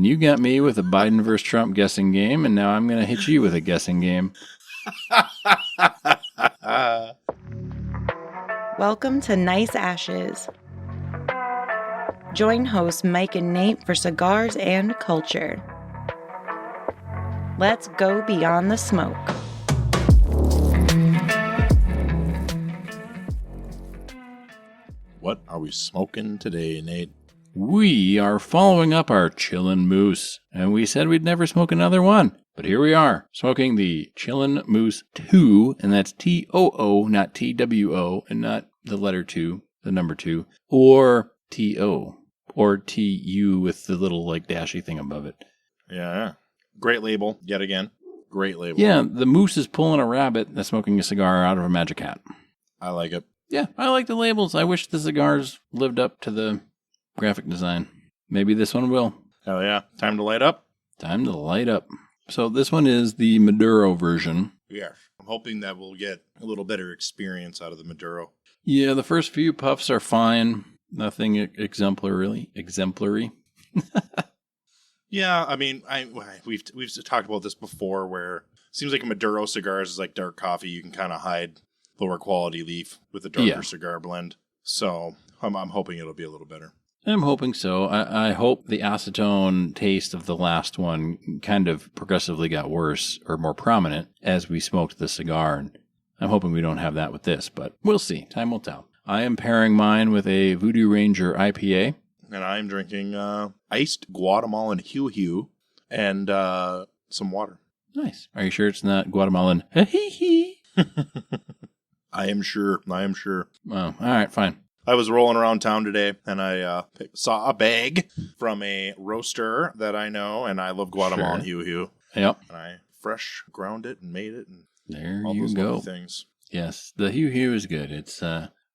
And you got me with a Biden versus Trump guessing game, and now I'm going to hit you with a guessing game. Welcome to Nice Ashes. Join hosts Mike and Nate for cigars and culture. Let's go beyond the smoke. What are we smoking today, Nate? We are following up our Chillin Moose, and we said we'd never smoke another one. But here we are, smoking the Chillin Moose 2, and that's T-O-O, not T-W-O, and not the letter 2, the number 2, or T-O, or T-U with the little, dashy thing above it. Yeah. Great label, yet again. Great label. Yeah, the moose is pulling a rabbit that's smoking a cigar out of a magic hat. I like it. Yeah, I like the labels. I wish the cigars lived up to the graphic design. Maybe this one will. Hell yeah. Time to light up? Time to light up. So this one is the Maduro version. Yeah. I'm hoping that we'll get a little better experience out of the Maduro. Yeah, the first few puffs are fine. Nothing exemplary. Yeah, I mean, we've talked about this before where it seems like a Maduro cigars is like dark coffee. You can kind of hide lower quality leaf with a darker cigar blend. So I'm hoping it'll be a little better. I'm hoping so. I hope the acetone taste of the last one kind of progressively got worse or more prominent as we smoked the cigar. And I'm hoping we don't have that with this, but we'll see. Time will tell. I am pairing mine with a Voodoo Ranger IPA. And I'm drinking iced Guatemalan Hue and some water. Nice. Are you sure it's not Guatemalan? I am sure. Oh, all right, fine. I was rolling around town today, and I saw a bag from a roaster that I know, and I love Guatemalan Hue. Yep. And I fresh ground it and made it, and there all you those go. lovely things. Yes, the Hue is good. It's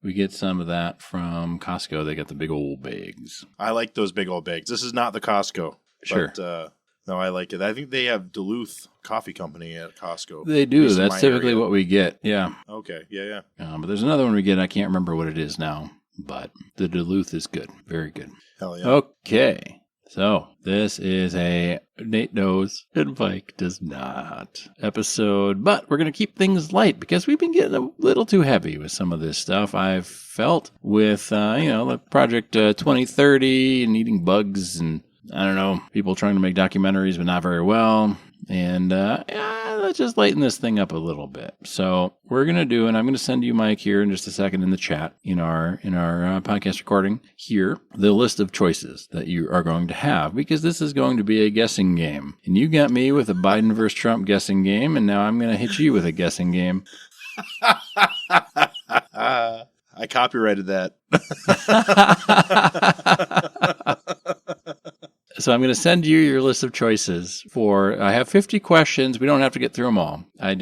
we get some of that from Costco. They got the big old bags. I like those big old bags. This is not the Costco. Sure. But, no, I like it. I think they have Duluth Coffee Company at Costco. They do. That's typically what we get. Yeah. Okay. Yeah. But there's another one we get. I can't remember what it is now. But the Duluth is good. Very good. Hell yeah. Okay. So this is a Nate knows and Mike does not episode. But we're going to keep things light because we've been getting a little too heavy with some of this stuff. I've felt with, the Project 2030 and eating bugs and, I don't know, people trying to make documentaries but not very well. And let's just lighten this thing up a little bit. So we're going to do, and I'm going to send you, Mike, here in just a second in the chat, in our podcast recording here, the list of choices that you are going to have, because this is going to be a guessing game. And you got me with a Biden versus Trump guessing game, and now I'm going to hit you with a guessing game. I copyrighted that. So I'm going to send you your list of choices I have 50 questions. We don't have to get through them all. I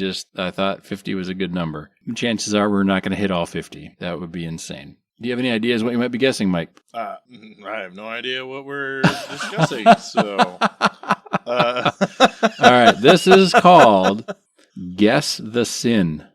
thought 50 was a good number. Chances are we're not going to hit all 50. That would be insane. Do you have any ideas what you might be guessing, Mike? I have no idea what we're discussing. So, all right. This is called Guess the Sin.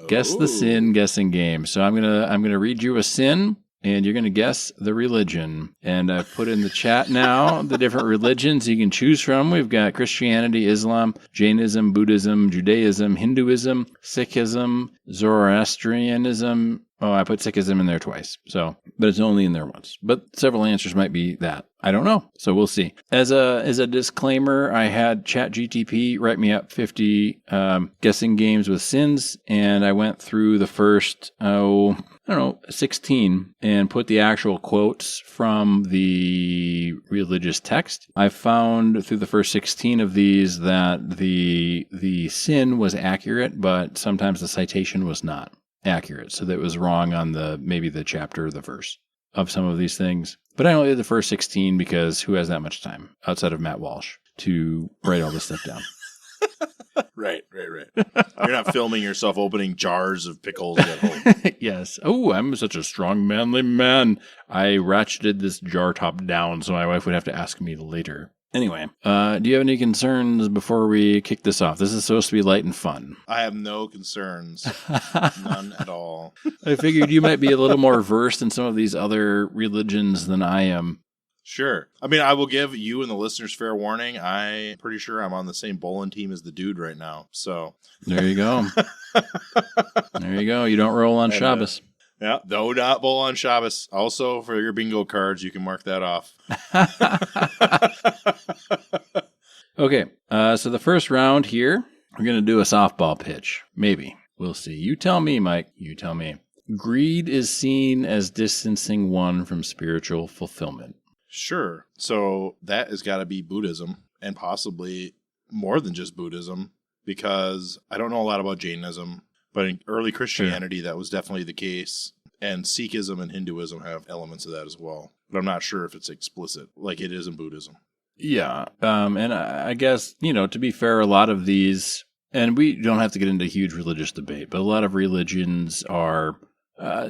Guess the Sin guessing game. So I'm gonna read you a sin. And you're going to guess the religion. And I've put in the chat now the different religions you can choose from. We've got Christianity, Islam, Jainism, Buddhism, Judaism, Hinduism, Sikhism, Zoroastrianism. Oh, I put Sikhism in there twice. But it's only in there once. But several answers might be that. I don't know. So we'll see. As a disclaimer, I had ChatGTP write me up 50 guessing games with sins. And I went through the first, 16 and put the actual quotes from the religious text. I found through the first 16 of these that the sin was accurate, but sometimes the citation was not accurate. So that was wrong on maybe the chapter or the verse of some of these things. But I only did the first 16 because who has that much time outside of Matt Walsh to write all this stuff down? Right. You're not filming yourself opening jars of pickles at home. Yes. Oh, I'm such a strong, manly man. I ratcheted this jar top down so my wife would have to ask me later. Anyway, do you have any concerns before we kick this off? This is supposed to be light and fun. I have no concerns. None at all. I figured you might be a little more versed in some of these other religions than I am. Sure. I mean, I will give you and the listeners fair warning. I'm pretty sure I'm on the same bowling team as the dude right now. So there you go. There you go. You don't roll on Shabbos. Yeah, though not bowl on Shabbos. Also, for your bingo cards, you can mark that off. Okay, so the first round here, we're going to do a softball pitch. Maybe. We'll see. You tell me, Mike. You tell me. Greed is seen as distancing one from spiritual fulfillment. Sure. So that has got to be Buddhism, and possibly more than just Buddhism, because I don't know a lot about Jainism, but in early Christianity, that was definitely the case. And Sikhism and Hinduism have elements of that as well. But I'm not sure if it's explicit, like it is in Buddhism. Yeah. And I guess, to be fair, a lot of these, and we don't have to get into a huge religious debate, but a lot of religions are,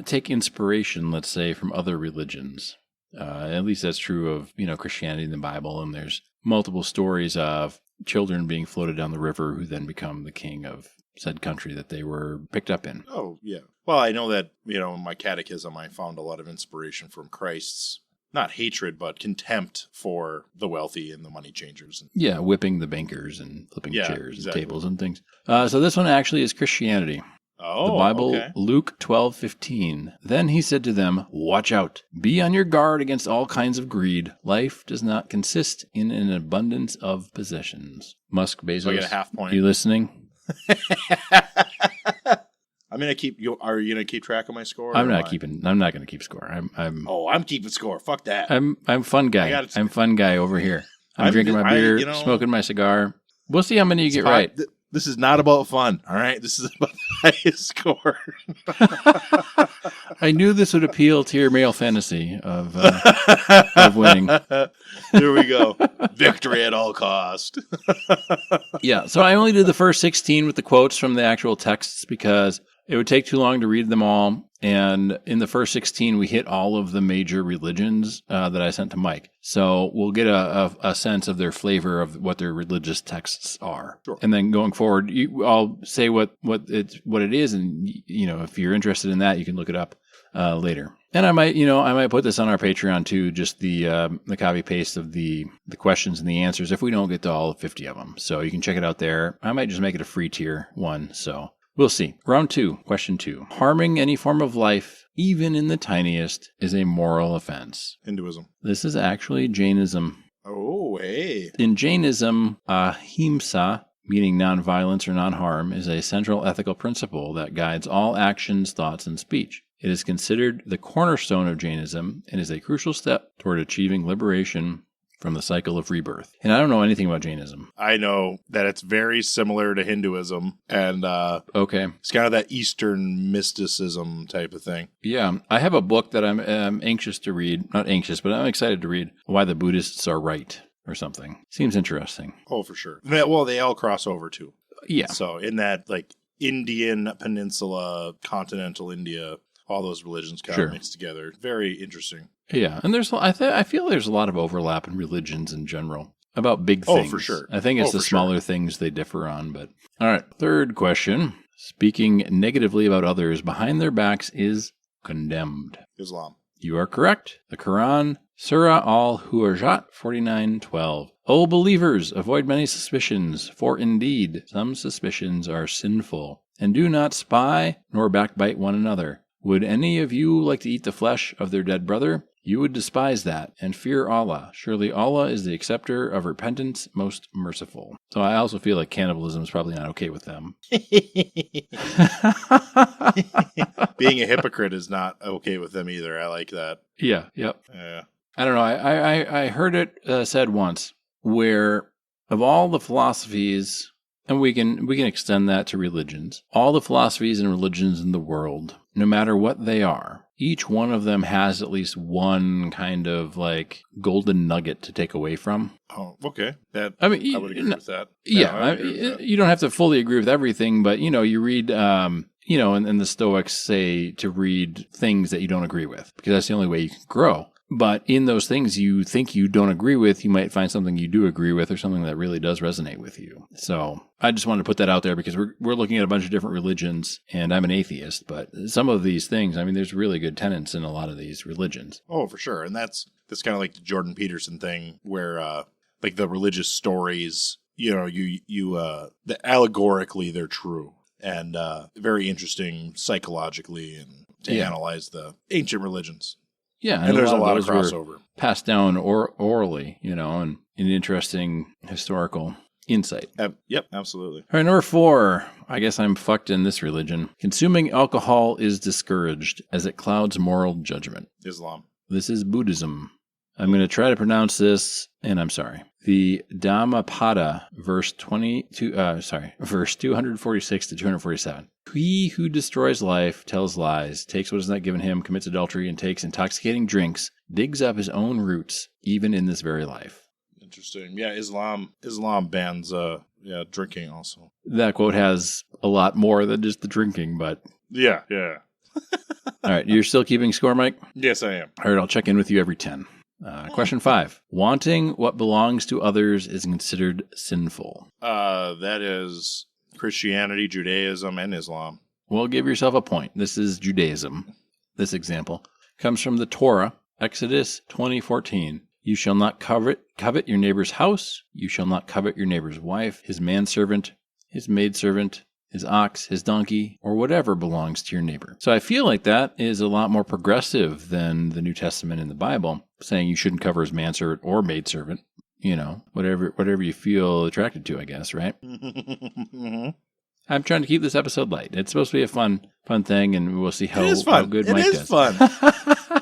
take inspiration, let's say, from other religions. At least that's true of, Christianity and the Bible. And there's multiple stories of children being floated down the river who then become the king of said country that they were picked up in. Oh, yeah. Well, I know that, in my catechism, I found a lot of inspiration from Christ's, not hatred, but contempt for the wealthy and the money changers. Yeah, whipping the bankers and flipping chairs and tables and things. So this one actually is Christianity. Oh, the Bible, okay. Luke 12:15. Then he said to them, "Watch out. Be on your guard against all kinds of greed. Life does not consist in an abundance of possessions." Musk Bezos. So I get a half point. You listening? I'm gonna keep you. Are you gonna keep track of my score? I'm not going to keep score. I'm keeping score. Fuck that. I'm fun guy. I'm fun guy over here. I'm drinking my beer, smoking my cigar. We'll see how many you get right. This is not about fun, all right? This is about the highest score. I knew this would appeal to your male fantasy of winning. Here we go. Victory at all cost. Yeah, so I only did the first 16 with the quotes from the actual texts because it would take too long to read them all. And in the first 16, we hit all of the major religions that I sent to Mike. So we'll get a sense of their flavor of what their religious texts are. Sure. And then going forward, I'll say what it is. And, if you're interested in that, you can look it up later. And I might put this on our Patreon too, just the copy paste of the questions and the answers if we don't get to all 50 of them. So you can check it out there. I might just make it a free tier one. So we'll see. Round 2, question 2. Harming any form of life, even in the tiniest, is a moral offense. Hinduism. This is actually Jainism. Oh, hey. In Jainism, ahimsa, meaning nonviolence or non-harm, is a central ethical principle that guides all actions, thoughts, and speech. It is considered the cornerstone of Jainism and is a crucial step toward achieving liberation from the cycle of rebirth. And I don't know anything about Jainism. I know that it's very similar to Hinduism, and okay, it's kind of that Eastern mysticism type of thing. Yeah, I have a book that I'm anxious to read. Not anxious, but I'm excited to read. Why the Buddhists Are Right, or something. Seems interesting. Oh, for sure. Well, they all cross over, too. Yeah. So in that, Indian peninsula, continental India, all those religions kind of mixed together. Very interesting. Yeah, and I feel there's a lot of overlap in religions in general about big things. Oh, for sure. I think it's the smaller things they differ on. But all right, third question. Speaking negatively about others behind their backs is condemned. Islam. You are correct. The Quran, Surah Al-Hujurat 49:12. O believers, avoid many suspicions, for indeed some suspicions are sinful. And do not spy nor backbite one another. Would any of you like to eat the flesh of their dead brother? You would despise that, and fear Allah. Surely Allah is the acceptor of repentance, most merciful. So I also feel like cannibalism is probably not okay with them. Being a hypocrite is not okay with them either. I like that. Yeah, yep. Yeah. I don't know. I heard it said once where of all the philosophies, and we can extend that to religions, all the philosophies and religions in the world, no matter what they are, each one of them has at least one kind of golden nugget to take away from. Oh, okay. I would agree with that. Yeah, you don't have to fully agree with everything, but you read, and the Stoics say to read things that you don't agree with, because that's the only way you can grow. But in those things you think you don't agree with, you might find something you do agree with or something that really does resonate with you. So I just wanted to put that out there because we're looking at a bunch of different religions, and I'm an atheist, but some of these things, there's really good tenets in a lot of these religions. Oh, for sure. And that's That's kind of like the Jordan Peterson thing where like the religious stories, you know, the allegorically they're true and very interesting psychologically and to analyze the ancient religions. Yeah, and there's a lot of crossover. Passed down orally, you know, and an interesting historical insight. Yep, absolutely. All right, number 4. I guess I'm fucked in this religion. Consuming alcohol is discouraged as it clouds moral judgment. Islam. This is Buddhism. I'm going to try to pronounce this, and I'm sorry. The Dhammapada, verse 246 to 247. He who destroys life, tells lies, takes what is not given him, commits adultery, and takes intoxicating drinks, digs up his own roots, even in this very life. Interesting. Yeah, Islam bans drinking also. That quote has a lot more than just the drinking, but... Yeah. All right, you're still keeping score, Mike? Yes, I am. All right, I'll check in with you every 10. Question 5. Wanting what belongs to others is considered sinful. That is Christianity, Judaism, and Islam. Well, give yourself a point. This is Judaism. This example comes from the Torah, Exodus 20:14. You shall not covet your neighbor's house. You shall not covet your neighbor's wife, his manservant, his maidservant, his ox, his donkey, or whatever belongs to your neighbor. So I feel like that is a lot more progressive than the New Testament in the Bible, saying you shouldn't cover his manservant or maidservant. You know, whatever you feel attracted to, I guess, right? I'm trying to keep this episode light. It's supposed to be a fun thing, and we'll see how good Mike does. It is fun.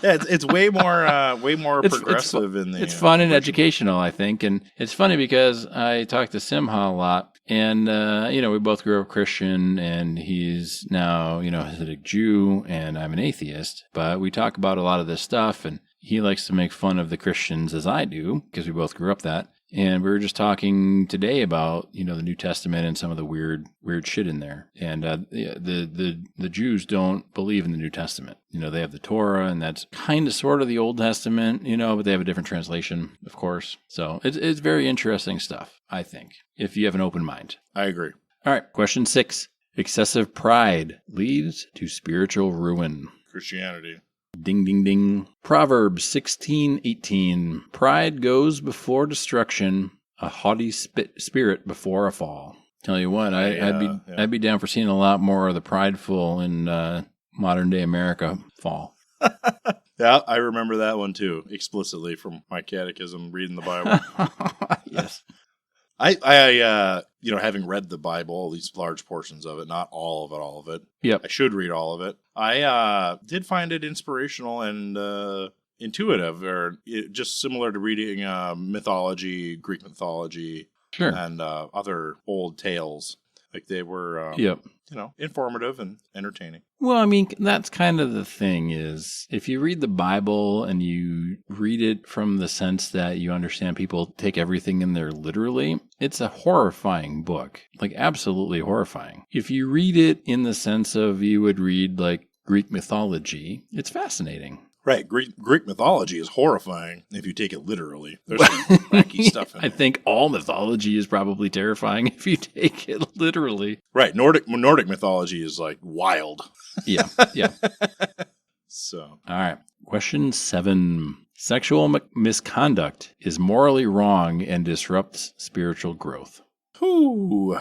Yeah, it's way more progressive in the. It's fun and educational, I think, and it's funny because I talk to Simha a lot, and we both grew up Christian, and he's now Hasidic Jew, and I'm an atheist, but we talk about a lot of this stuff, and he likes to make fun of the Christians as I do because we both grew up that. And we were just talking today about, the New Testament and some of the weird shit in there. And the Jews don't believe in the New Testament. They have the Torah, and that's kind of sort of the Old Testament, but they have a different translation, of course. So it's very interesting stuff, I think, if you have an open mind. I agree. All right, question 6. Excessive pride leads to spiritual ruin. Christianity. Ding, ding, ding. Proverbs 16:18. Pride goes before destruction, a haughty spirit before a fall. Tell you what, I'd be down for seeing a lot more of the prideful in modern day America fall. Yeah, I remember that one too, explicitly from my catechism, reading the Bible. Yes. I having read the Bible, at least large portions of it, not all of it. Yep. I should read all of it. I did find it inspirational and intuitive, or just similar to reading mythology, Greek mythology, sure, and other old tales. Like they were, informative and entertaining. Well, I mean, that's kind of the thing is if you read the Bible and you read it from the sense that you understand people take everything in there literally, it's a horrifying book, like absolutely horrifying. If you read it in the sense of you would read like Greek mythology, it's fascinating. Right. Greek mythology is horrifying if you take it literally. There's some wacky stuff in it. I think all mythology is probably terrifying if you take it literally. Right. Nordic mythology is like wild. Yeah. So. All right. Question 7. Sexual misconduct is morally wrong and disrupts spiritual growth. Ooh.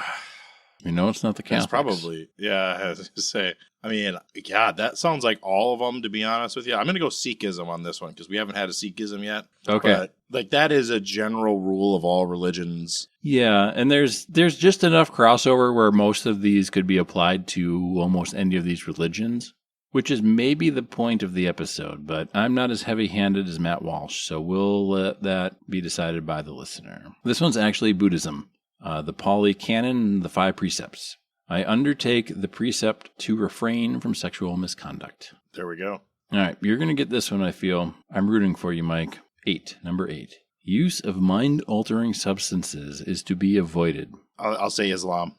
It's not the Catholics. That's probably, yeah, I was to say. I mean, God, that sounds like all of them, to be honest with you. I'm going to go Sikhism on this one because we haven't had a Sikhism yet. Okay. But, that is a general rule of all religions. Yeah, and there's just enough crossover where most of these could be applied to almost any of these religions, which is maybe the point of the episode, but I'm not as heavy-handed as Matt Walsh, so we'll let that be decided by the listener. This one's actually Buddhism. The Pali Canon, the 5 precepts. I undertake the precept to refrain from sexual misconduct. There we go. All right, you're going to get this one, I feel. I'm rooting for you, Mike. Number 8. Use of mind-altering substances is to be avoided. I'll say Islam.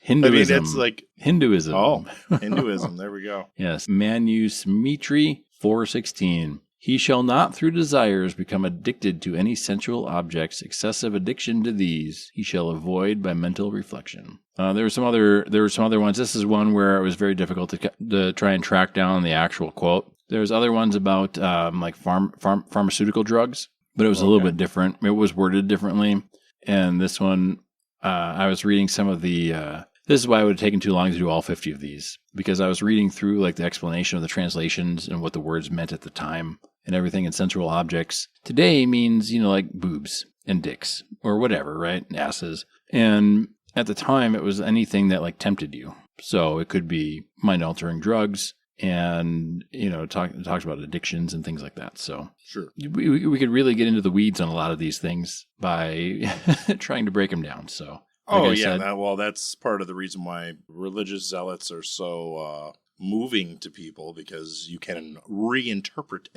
Hinduism. I mean, it's like... Hinduism. Oh, Hinduism. There we go. Yes. Manusmriti 4:16. He shall not through desires become addicted to any sensual objects. Excessive addiction to these he shall avoid by mental reflection. There were some other ones. This is one where it was very difficult to try and track down the actual quote. There's other ones about like pharmaceutical drugs, but it was a little bit different. It was worded differently. And this one, I was reading some of the, this is why it would have taken too long to do all 50 of these, because I was reading through like the explanation of the translations and what the words meant at the time and everything. And sensual objects today means, like boobs and dicks or whatever, right? Asses. And at the time, it was anything that like tempted you. So it could be mind-altering drugs and, talks about addictions and things like that. So sure, we could really get into the weeds on a lot of these things by trying to break them down. So, that's part of the reason why religious zealots are so moving to people, because you can reinterpret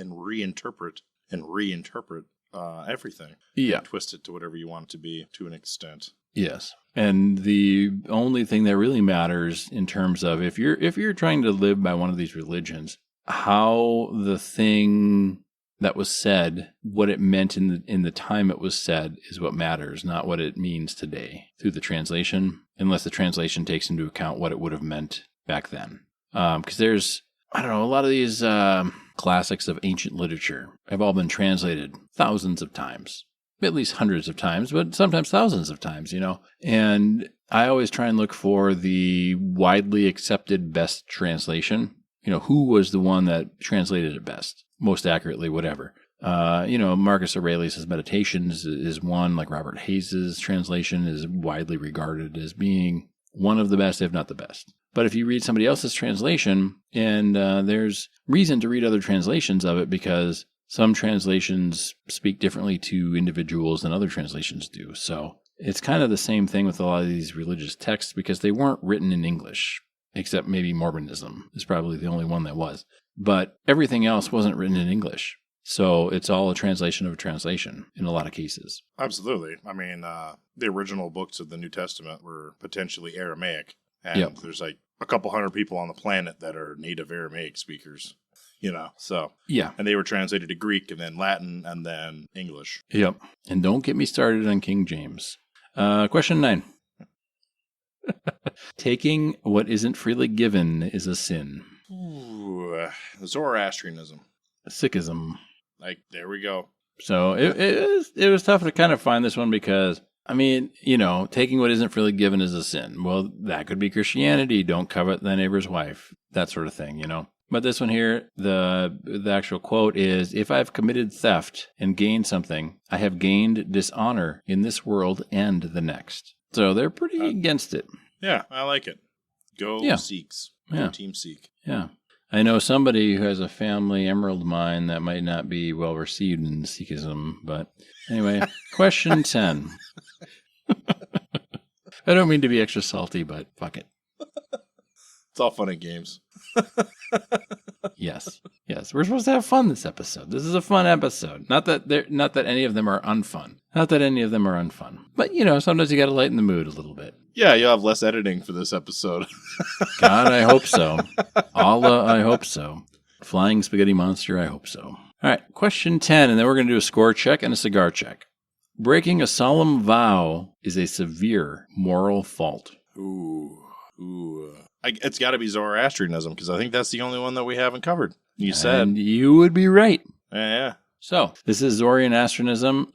everything. Yeah. And twist it to whatever you want it to be to an extent. Yes. And the only thing that really matters in terms of if you're trying to live by one of these religions, how the thing that was said, what it meant in the time it was said is what matters, not what it means today through the translation, unless the translation takes into account what it would have meant back then. Because there's, a lot of these classics of ancient literature have all been translated thousands of times. At least hundreds of times, but sometimes thousands of times, And I always try and look for the widely accepted best translation. Who was the one that translated it best, most accurately, whatever. Marcus Aurelius' Meditations is one, like Robert Hayes' translation is widely regarded as being one of the best, if not the best. But if you read somebody else's translation, and there's reason to read other translations of it because some translations speak differently to individuals than other translations do. So it's kind of the same thing with a lot of these religious texts because they weren't written in English, except maybe Mormonism is probably the only one that was. But everything else wasn't written in English. So it's all a translation of a translation in a lot of cases. Absolutely. I mean, the original books of the New Testament were potentially Aramaic. And there's like a couple hundred people on the planet that are native Aramaic speakers. So. Yeah. And they were translated to Greek and then Latin and then English. Yep. And don't get me started on King James. Question 9. Taking what isn't freely given is a sin. Ooh, Zoroastrianism. Sikhism. Like, there we go. So it was tough to kind of find this one because, taking what isn't freely given is a sin. Well, that could be Christianity. Don't covet thy neighbor's wife. That sort of thing, But this one here, the actual quote is, if I've committed theft and gained something, I have gained dishonor in this world and the next. So they're pretty against it. Yeah, I like it. Go Sikhs. Go Team Sikh. Yeah. I know somebody who has a family emerald mine that might not be well received in Sikhism, but anyway, question 10. I don't mean to be extra salty, but fuck it. It's all fun and games. Yes. We're supposed to have fun this episode. This is a fun episode. Not that any of them are unfun. But sometimes you got to lighten the mood a little bit. Yeah, you'll have less editing for this episode. God, I hope so. Allah, I hope so. Flying Spaghetti Monster, I hope so. All right, question 10, and then we're going to do a score check and a cigar check. Breaking a solemn vow is a severe moral fault. Ooh. It's got to be Zoroastrianism, because I think that's the only one that we haven't covered. You said. And you would be right. Yeah. So, this is Zoroastrianism,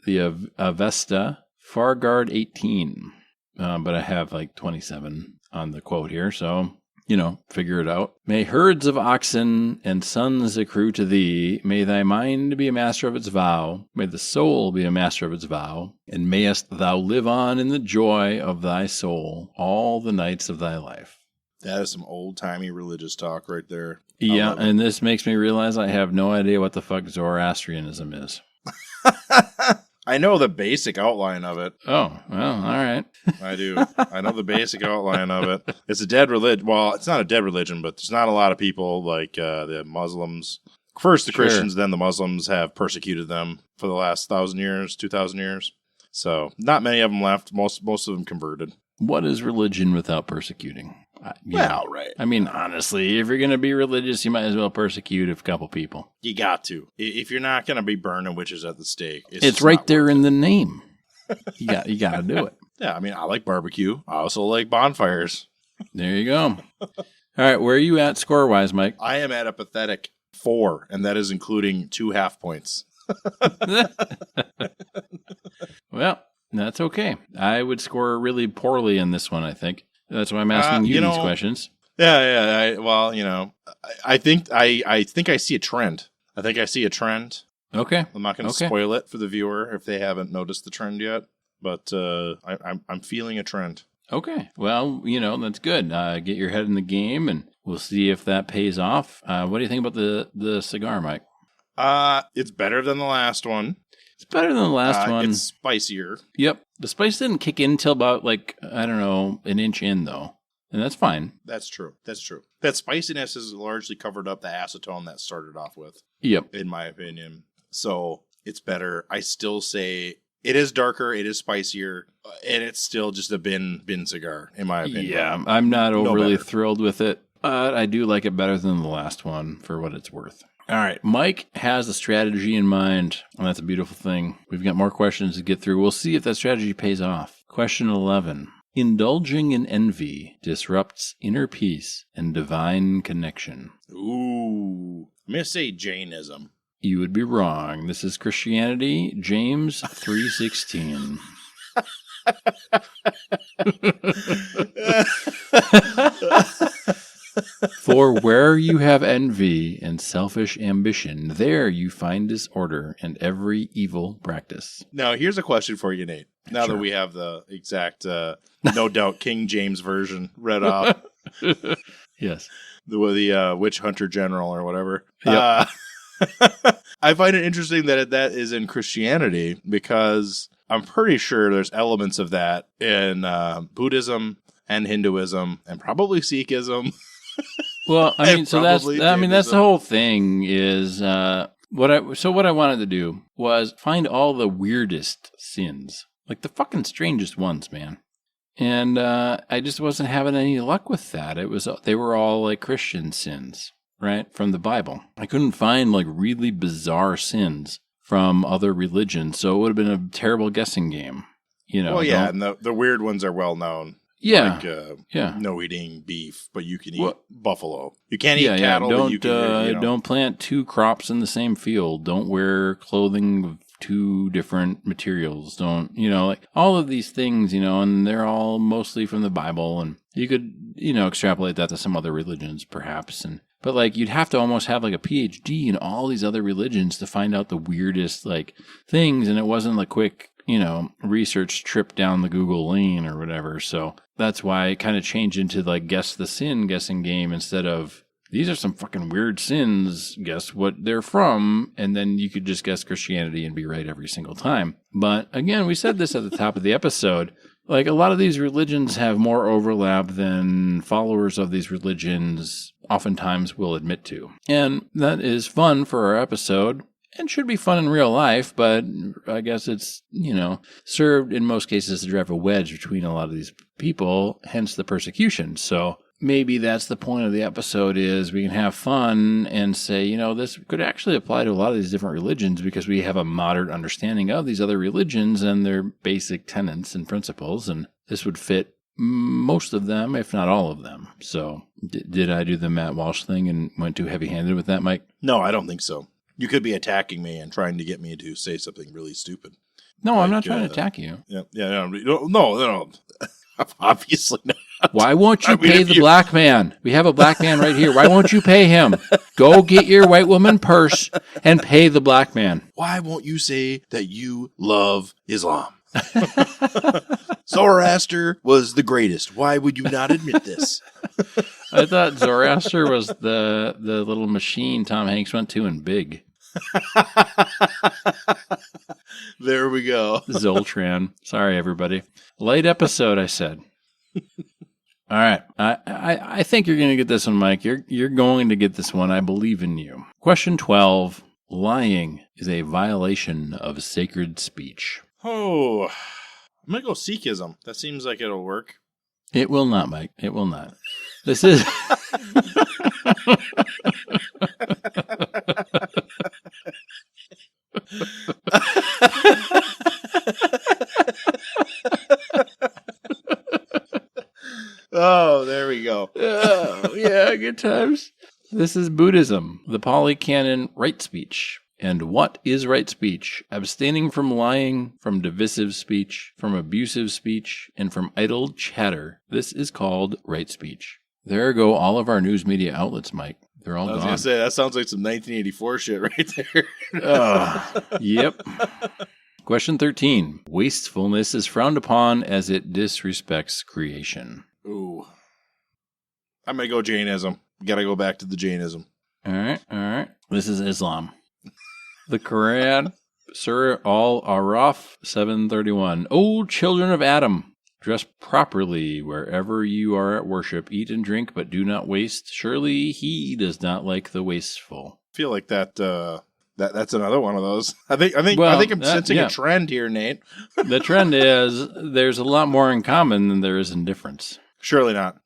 the Avesta, Farguard 18. But I have like 27 on the quote here, so, figure it out. May herds of oxen and sons accrue to thee. May thy mind be a master of its vow. May the soul be a master of its vow. And mayest thou live on in the joy of thy soul all the nights of thy life. That is some old-timey religious talk right there. Yeah, and this makes me realize I have no idea what the fuck Zoroastrianism is. I know the basic outline of it. Oh, well, all right. I do. I know the basic outline of it. It's a dead religion. Well, it's not a dead religion, but there's not a lot of people like the Muslims. First the Christians, then the Muslims have persecuted them for the last 1,000 years, 2,000 years. So not many of them left. Most of them converted. What is religion without persecuting? Right. I mean, honestly, if you're going to be religious, you might as well persecute a couple people. You got to. If you're not going to be burning witches at the stake. It's right there in the name. You got to do it. Yeah, I mean, I like barbecue. I also like bonfires. There you go. All right, where are you at score-wise, Mike? I am at a pathetic 4, and that is including 2 half points. Well, that's okay. I would score really poorly in this one, I think. That's why I'm asking you these questions. Yeah. I think I see a trend. Okay. I'm not going to spoil it for the viewer if they haven't noticed the trend yet, but I'm feeling a trend. Okay. Well, that's good. Get your head in the game, and we'll see if that pays off. What do you think about the cigar, Mike? It's better than the last one. It's better than the last one. It's spicier. Yep. The spice didn't kick in until about, an inch in, though. And that's fine. That's true. That spiciness has largely covered up the acetone that started off with. Yep. In my opinion. So it's better. I still say it is darker, it is spicier, and it's still just a bin cigar, in my opinion. Yeah, I'm not overly thrilled with it, but I do like it better than the last one for what it's worth. All right, Mike has a strategy in mind, and that's a beautiful thing. We've got more questions to get through. We'll see if that strategy pays off. Question 11. Indulging in envy disrupts inner peace and divine connection. Ooh. I'm going to say Jainism. You would be wrong. This is Christianity, James 3:16. For where you have envy and selfish ambition, there you find disorder and every evil practice. Now, here's a question for you, Nate. Now that we have the exact, no doubt, King James version read off. Yes. The witch hunter general or whatever. Yep. I find it interesting that is in Christianity because I'm pretty sure there's elements of that in Buddhism and Hinduism and probably Sikhism. Well, I mean, so that's the whole thing is what I wanted to do was find all the weirdest sins, like the fucking strangest ones, man. And I just wasn't having any luck with that. They were all like Christian sins, right, from the Bible. I couldn't find like really bizarre sins from other religions, so it would have been a terrible guessing game. Well, yeah, and the weird ones are well known. Yeah, like, no eating beef, but you can eat buffalo. You can't eat cattle. Don't but you can, don't plant 2 crops in the same field. Don't wear clothing of 2 different materials. Don't like all of these things. And they're all mostly from the Bible. And you could extrapolate that to some other religions, perhaps. But like you'd have to almost have like a PhD in all these other religions to find out the weirdest like things. And it wasn't a quick research trip down the Google lane or whatever. So that's why it kind of changed into like guess the sin guessing game instead of these are some fucking weird sins, guess what they're from, and then you could just guess Christianity and be right every single time. But again, we said this at the top of the episode, like a lot of these religions have more overlap than followers of these religions oftentimes will admit to. And that is fun for our episode. And should be fun in real life, but I guess it's, served in most cases to drive a wedge between a lot of these people, hence the persecution. So maybe that's the point of the episode is we can have fun and say, this could actually apply to a lot of these different religions because we have a modern understanding of these other religions and their basic tenets and principles. And this would fit most of them, if not all of them. So did I do the Matt Walsh thing and went too heavy-handed with that, Mike? No, I don't think so. You could be attacking me and trying to get me to say something really stupid. No, I'm not trying to attack you. No. Obviously not. Why won't you pay the black man? We have a black man right here. Why won't you pay him? Go get your white woman purse and pay the black man. Why won't you say that you love Islam? Zoroaster was the greatest. Why would you not admit this? I thought Zoroaster was the little machine Tom Hanks went to in Big. There we go. Zoltran. Sorry, everybody. Light episode, I said. All right. I think you're going to get this one, Mike. You're going to get this one. I believe in you. Question 12. Lying is a violation of sacred speech. Oh, I'm going to go Sikhism. That seems like it'll work. It will not, Mike. It will not. This is... Oh, there we we go. Oh, yeah, good times. This is Buddhism, the Pali Canon right speech. And what is right speech? Abstaining from lying, from divisive speech, from abusive speech, and from idle chatter. This is called right speech. There go all of our news media outlets, Mike. They're all gone. I was going to say, that sounds like some 1984 shit right there. Yep. Question 13. Wastefulness is frowned upon as it disrespects creation. Ooh. I'm going to go Jainism. Got to go back to the Jainism. All right. This is Islam. The Quran, Surah Al-Araf 7:31. O children of Adam, dress properly wherever you are at worship. Eat and drink, but do not waste. Surely he does not like the wasteful. I feel like that's another one of those. I think I'm sensing a trend here, Nate. The trend is there's a lot more in common than there is in difference. Surely not.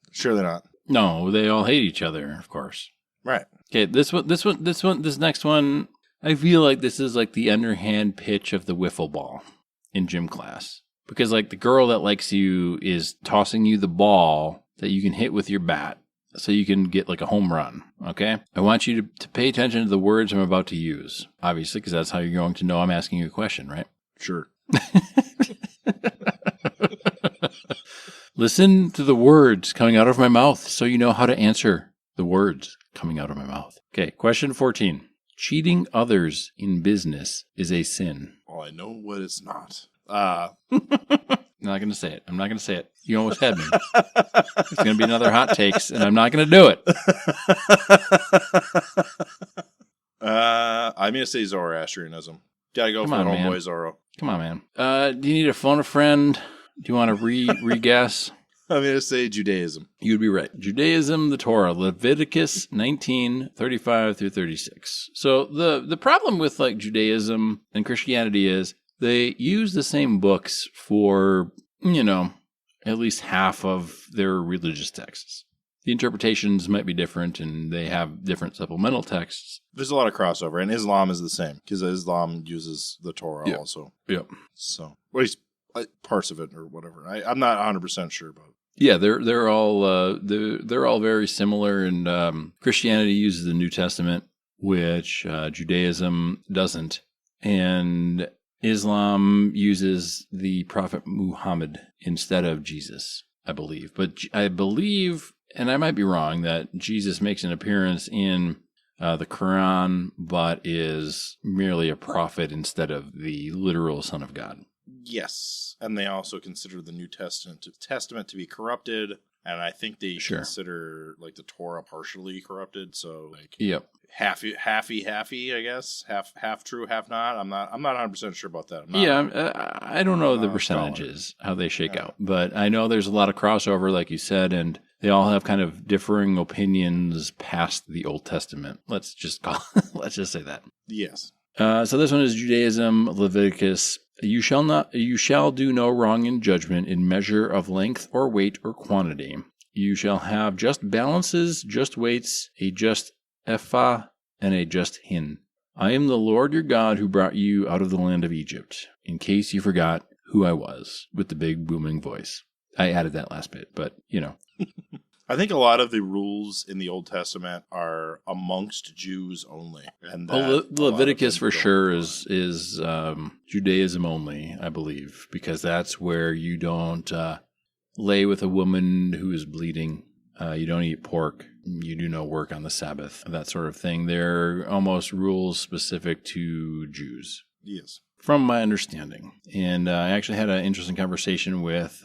No, they all hate each other, of course. Right. Okay, this next one, I feel like this is like the underhand pitch of the wiffle ball in gym class. Because like the girl that likes you is tossing you the ball that you can hit with your bat so you can get like a home run, okay? I want you to pay attention to the words I'm about to use, obviously, because that's how you're going to know I'm asking you a question, right? Sure. Listen to the words coming out of my mouth so you know how to answer the words coming out of my mouth. Okay, question 14. Cheating others in business is a sin. Well, I know what it's not. I'm not going to say it. You almost had me. It's going to be another hot takes, and I'm not going to do it. I'm going to say Zoroastrianism. Gotta go for the homeboy Zorro. Come on, man. Do you need to phone a friend? Do you want to re-guess? I'm going to say Judaism. You'd be right. Judaism, the Torah, Leviticus 19:35 through 36. So the problem with like Judaism and Christianity is they use the same books for, at least half of their religious texts. The interpretations might be different, and they have different supplemental texts. There's a lot of crossover, and Islam is the same, because Islam uses the Torah also. Yep. So, at least parts of it or whatever. I'm not 100% sure about it. Yeah, they're all very similar, and Christianity uses the New Testament, which Judaism doesn't, and Islam uses the Prophet Muhammad instead of Jesus, I believe. But I believe, and I might be wrong, that Jesus makes an appearance in the Quran, but is merely a prophet instead of the literal Son of God. Yes, and they also consider the New Testament to be corrupted, and I think they consider like the Torah partially corrupted. So like, halfy, I guess, half true, half not. I'm not 100% sure about that. I don't know the percentages how they shake out, but I know there's a lot of crossover, like you said, and they all have kind of differing opinions past the Old Testament. Let's just say that. Yes. So this one is Judaism, Leviticus. You shall do no wrong in judgment in measure of length or weight or quantity. You shall have just balances, just weights, a just ephah, and a just hin. I am the Lord your God who brought you out of the land of Egypt, in case you forgot who I was, with the big booming voice. I added that last bit, but I think a lot of the rules in the Old Testament are amongst Jews only. And Leviticus for sure is Judaism only, I believe, because that's where you don't lay with a woman who is bleeding. You don't eat pork. You do no work on the Sabbath, that sort of thing. They're almost rules specific to Jews. Yes. From my understanding. And I actually had an interesting conversation with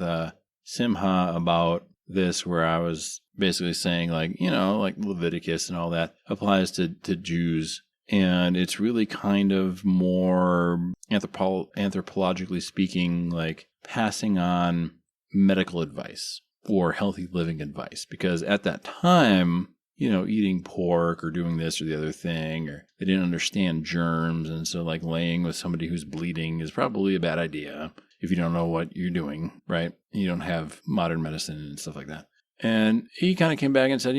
Simha about this, where I was basically saying like Leviticus and all that applies to Jews, and it's really kind of more anthropologically speaking, like passing on medical advice or healthy living advice, because at that time, eating pork or doing this or the other thing, or they didn't understand germs, and so like laying with somebody who's bleeding is probably a bad idea if you don't know what you're doing, right? You don't have modern medicine and stuff like that. And he kind of came back and said,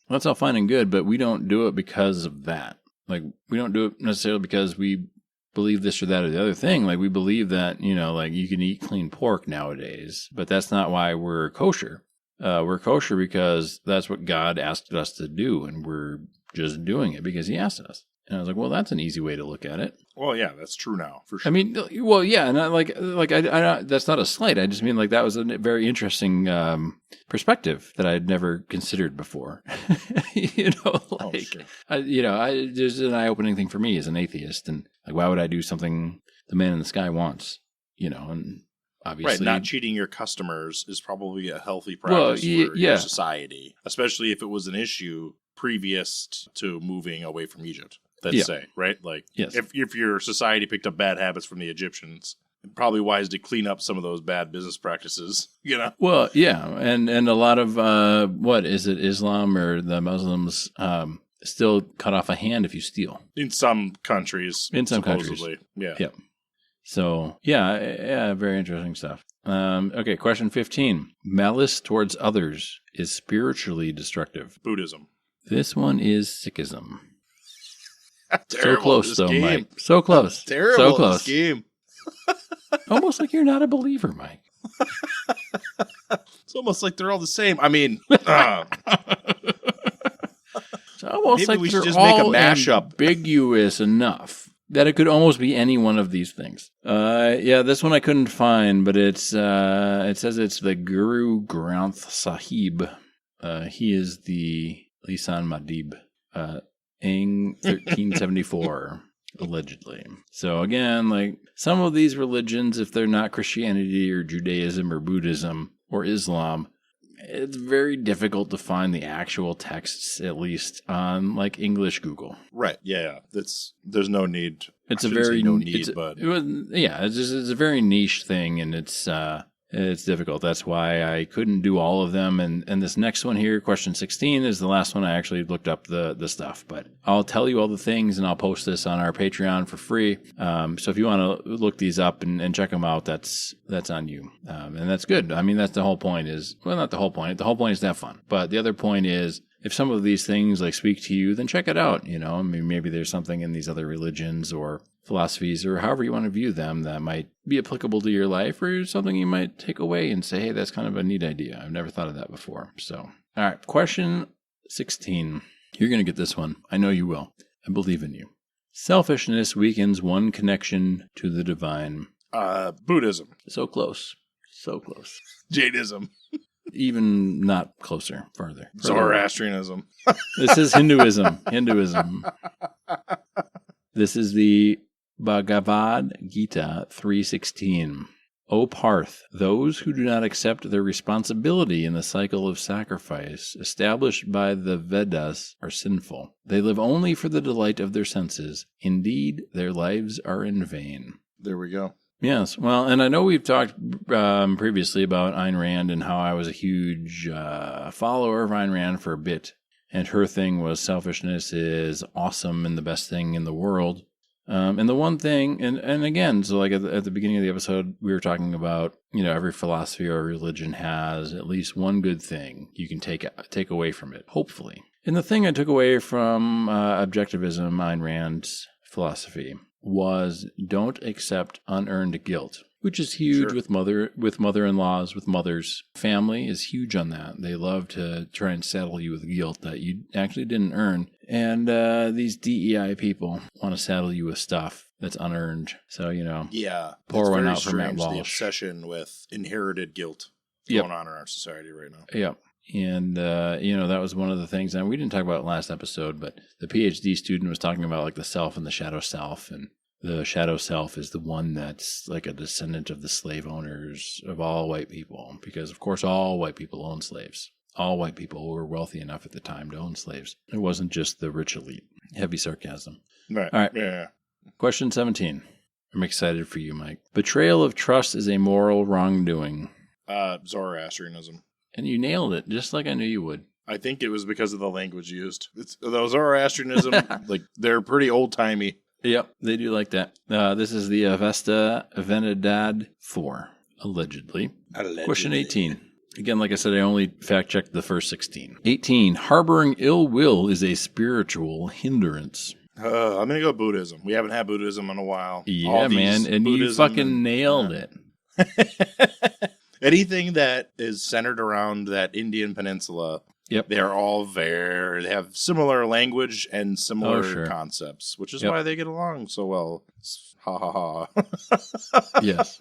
that's all fine and good, but we don't do it because of that. Like, we don't do it necessarily because we believe this or that or the other thing. Like, we believe that, like you can eat clean pork nowadays, but that's not why we're kosher. We're kosher because that's what God asked us to do, and we're just doing it because he asked us. And I was like, well, that's an easy way to look at it. Well, yeah, that's true now, for sure. I mean, well, yeah, and I that's not a slight. I just mean like that was a very interesting perspective that I'd never considered before. Sure. There's an eye-opening thing for me as an atheist, and like, why would I do something the man in the sky wants? And obviously, right, not cheating your customers is probably a healthy practice for your society, especially if it was an issue previous to moving away from Egypt. Let's say, right? Like, yes. if your society picked up bad habits from the Egyptians, it's probably wise to clean up some of those bad business practices, Well, yeah, and a lot of, what, is it Islam or the Muslims still cut off a hand if you steal? In some countries. Supposedly. Yeah. Yep. So, yeah, very interesting stuff. Okay, question 15. Malice towards others is spiritually destructive. Buddhism. This one is Sikhism. So close, though, game. Mike. So close. Terrible. So close. This game. Almost like you're not a believer, Mike. It's almost like they're all the same. I mean, it's almost like they're just all make a mashup. Ambiguous enough that it could almost be any one of these things. This one I couldn't find, but it says it's the Guru Granth Sahib. He is the Lisan Madib. Ing 1374, allegedly. So again, like some of these religions, if they're not Christianity or Judaism or Buddhism or Islam, it's very difficult to find the actual texts, at least on like English Google. Right. Yeah. There's no need. It's a very it's a very niche thing, and it's difficult. That's why I couldn't do all of them. And this next one here, question 16, is the last one I actually looked up the stuff. But I'll tell you all the things, and I'll post this on our Patreon for free. So if you want to look these up and check them out, that's on you. And that's good. I mean, that's the whole point is, well, not the whole point. The whole point is to have fun. But the other point is, if some of these things like speak to you, then check it out. I mean, maybe there's something in these other religions or philosophies or however you want to view them that might be applicable to your life, or something you might take away and say, hey, that's kind of a neat idea. I've never thought of that before. So, all right, question 16. You're going to get this one. I know you will. I believe in you. Selfishness weakens one connection to the divine. Buddhism. So close. So close. Jainism. Even not closer, further. Zoroastrianism. This is Hinduism. This is the Bhagavad Gita 3:16. O Parth, those who do not accept their responsibility in the cycle of sacrifice established by the Vedas are sinful. They live only for the delight of their senses. Indeed, their lives are in vain. There we go. Yes. Well, and I know we've talked previously about Ayn Rand and how I was a huge follower of Ayn Rand for a bit. And her thing was selfishness is awesome and the best thing in the world. And the one thing, and again, so like at the beginning of the episode, we were talking about, every philosophy or religion has at least one good thing you can take away from it, hopefully. And the thing I took away from objectivism, Ayn Rand's philosophy, was don't accept unearned guilt, which is huge. Sure. with mother-in-laws, with mothers. Family is huge on that. They love to try and saddle you with guilt that you actually didn't earn. And these DEI people want to saddle you with stuff that's unearned. So, pour one out for Matt Walsh. The obsession with inherited guilt going on in our society right now. Yep. And, that was one of the things, and we didn't talk about it last episode, but the PhD student was talking about like the self and the shadow self, and the shadow self is the one that's like a descendant of the slave owners of all white people, because of course all white people own slaves. All white people were wealthy enough at the time to own slaves. It wasn't just the rich elite. Heavy sarcasm. Right. All right. Yeah. Question 17. I'm excited for you, Mike. Betrayal of trust is a moral wrongdoing. Zoroastrianism. And you nailed it, just like I knew you would. I think it was because of the language used. Those Zoroastrianism, like they're pretty old-timey. Yep, they do like that. This is the Avesta Venedad 4, allegedly. Question 18. Again, like I said, I only fact-checked the first 16. 18. Harboring ill will is a spiritual hindrance. I'm going to go Buddhism. We haven't had Buddhism in a while. Yeah, man, and Buddhism, you fucking nailed it. Anything that is centered around that Indian peninsula, Yep. they're all they have similar language and similar concepts, which is why they get along so well. Ha ha ha. Yes.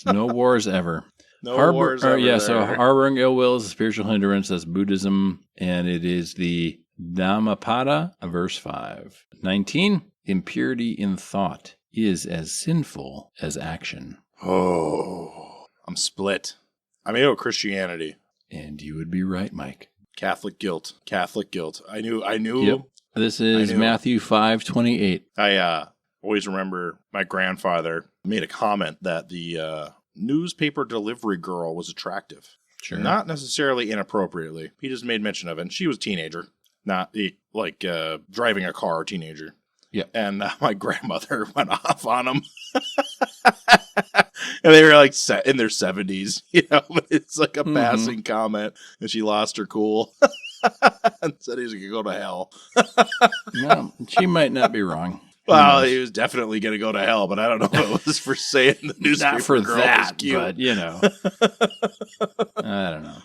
No wars ever. No wars ever. Yeah, so harboring ill will is a spiritual hindrance. That's Buddhism, and it is the Dhammapada, verse 5. 19, impurity in thought is as sinful as action. Oh, I'm split. I'm into Christianity. And you would be right, Mike. Catholic guilt. I knew. Yep. This is Matthew 5:28. I always remember my grandfather made a comment that the newspaper delivery girl was attractive. Sure. Not necessarily inappropriately. He just made mention of it. And she was a teenager, not like driving a car teenager. Yeah. And my grandmother went off on him. And they were like in their 70s, but it's like a passing comment. And she lost her cool and said he's going to go to hell. No, she might not be wrong. Well, he was definitely going to go to hell, but I don't know if it was for saying the newspaper not for girl that, was cute. But, I don't know.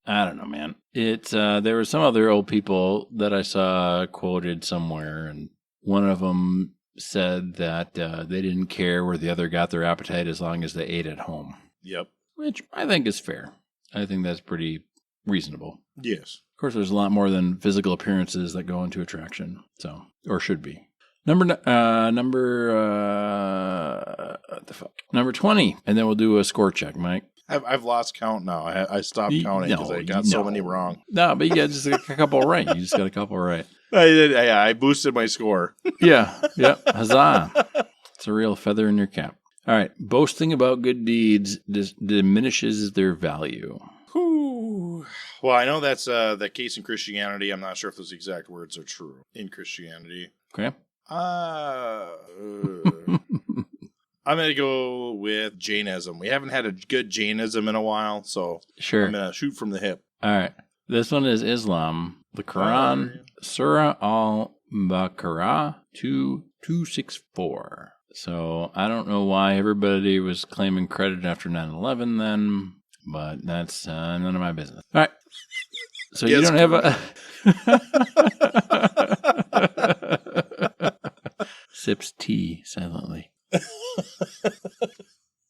I don't know, man. It's there were some other old people that I saw quoted somewhere, and one of them said that they didn't care where the other got their appetite as long as they ate at home. Yep. Which I think is fair. I think that's pretty reasonable. Yes. Of course, there's a lot more than physical appearances that go into attraction, or should be. Number 20, and then we'll do a score check, Mike. I've lost count now. I stopped counting because I got so many wrong. No, but you got just a couple right. You just got a couple right. I did. Yeah, I boosted my score. Yeah. Huzzah! It's a real feather in your cap. All right. Boasting about good deeds diminishes their value. Whew. Well, I know that's the case in Christianity. I'm not sure if those exact words are true in Christianity. Okay. I'm going to go with Jainism. We haven't had a good Jainism in a while, so sure. I'm going to shoot from the hip. All right. This one is Islam. The Quran, Surah al-Baqarah 264. So I don't know why everybody was claiming credit after 9/11 then, but that's none of my business. All right. So you don't have a... Sips tea silently.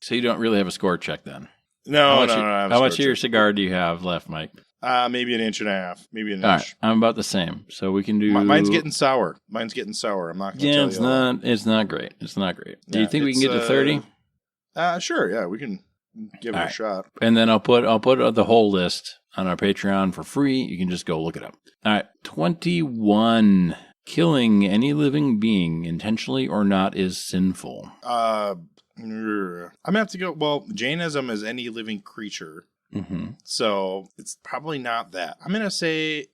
So you don't really have a score check then? No. How much of your cigar do you have left, Mike? Maybe an inch and a half. Maybe an inch. All right, I'm about the same. So we can do... Mine's getting sour. I'm not going to tell you. It's not great. Do you think we can get to 30? Sure, yeah. We can give it a shot. And then I'll put the whole list on our Patreon for free. You can just go look it up. All right, 21. Killing any living being, intentionally or not, is sinful. I'm going to have to go... Well, Jainism is any living creature. Mm-hmm. So it's probably not that. I'm going to say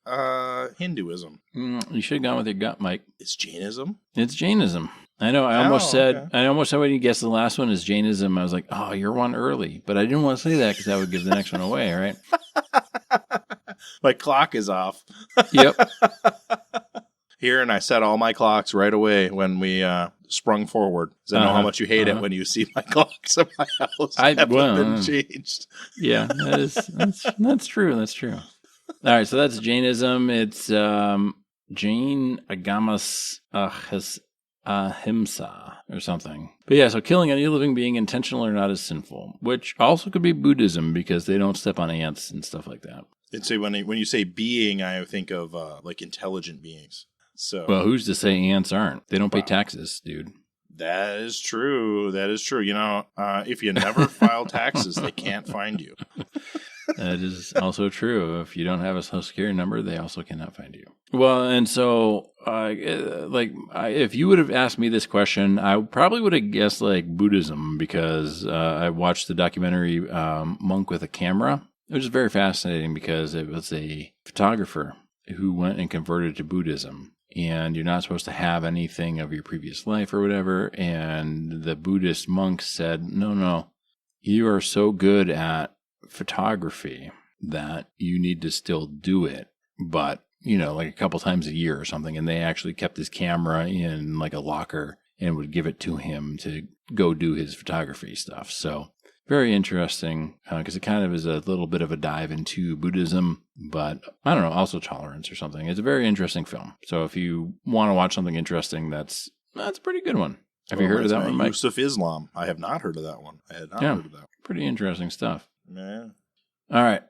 Hinduism. You should have gone with your gut, Mike. It's Jainism? It's Jainism. I know. I almost said when you guessed the last one is Jainism. I was like, oh, you're one early. But I didn't want to say that because that would give the next one away, right? My clock is off. Yep. Here, and I set all my clocks right away when we sprung forward. Because I know how much you hate it when you see my clocks in my house haven't been changed. Yeah, that's true. That's true. All right, so that's Jainism. It's Jain Agamas Ahimsa or something. But yeah, so killing any living being, intentional or not, is sinful. Which also could be Buddhism because they don't step on ants and stuff like that. And so when you say being, I think of like intelligent beings. So, well, who's to say ants aren't? They don't pay taxes, dude. That is true. If you never file taxes, they can't find you. That is also true. If you don't have a Social Security number, they also cannot find you. Well, and so, if you would have asked me this question, I probably would have guessed like Buddhism because I watched the documentary Monk with a Camera. It was very fascinating because it was a photographer who went and converted to Buddhism. And you're not supposed to have anything of your previous life or whatever. And the Buddhist monk said, no, you are so good at photography that you need to still do it. But, like a couple times a year or something. And they actually kept his camera in like a locker and would give it to him to go do his photography stuff. So Very interesting because it kind of is a little bit of a dive into Buddhism, but I don't know, also tolerance or something. It's a very interesting film. So if you want to watch something interesting, that's a pretty good one. Have you heard of that one, Mike? Yusuf Islam. I have not heard of that one. I had not heard of that one. Pretty interesting stuff. Yeah. All right.